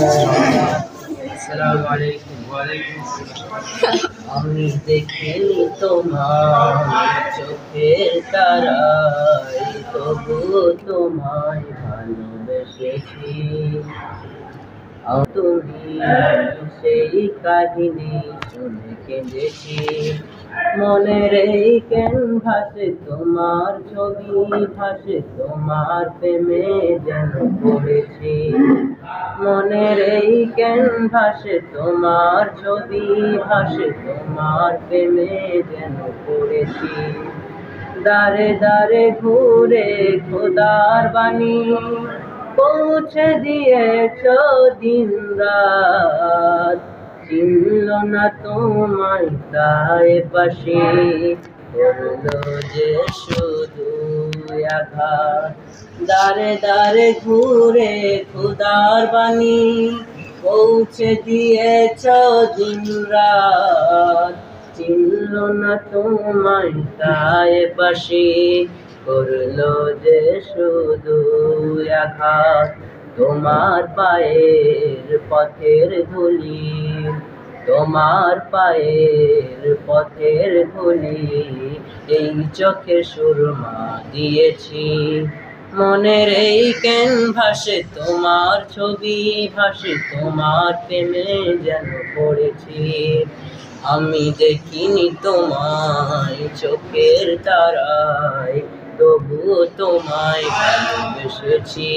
আসসালামু আলাইকুম। ওয়ালাইকুম আসসালাম। আমি দেখিনি তোমার চোখের তারায়, তবুও তোমায় ভালোবেসেছি। তুমি সেই কাহিনী শুনে কেঁদেছি। মনের এই ক্যানভাসে তোমার ছবি ভাসে, তোমার প্রেমে যেন পড়েছি। মনের এই ক্যানভাসে তোমার ছবি ভাসে, তোমার প্রেমে যেন পড়েছি। দারে দারে ঘুরে খোদার বাণী পৌঁছে দিয়েছ দিন রাত। চিনল না তোমায় তাই পাশে, করলো যে শুধু আঘাত। দারে দারে ঘুরে খোদার বাণী পৌঁছে দিয়েছ দিন রাত। চিনল না তোমায় তাই পাশে, করলো যে শুধু আঘাত। তোমার পায়ের পথের ধুলি, তোমার পায়ের পথের ধুলি এই চোখে সুরমা দিয়েছি। মনের এই ক্যানভাসে তোমার ছবি ভাসে, তোমার প্রেমে যেন পড়েছি। আমি দেখিনি তোমায় চোখের তারায়, তবুও তোমায় ভালোবেসেছি।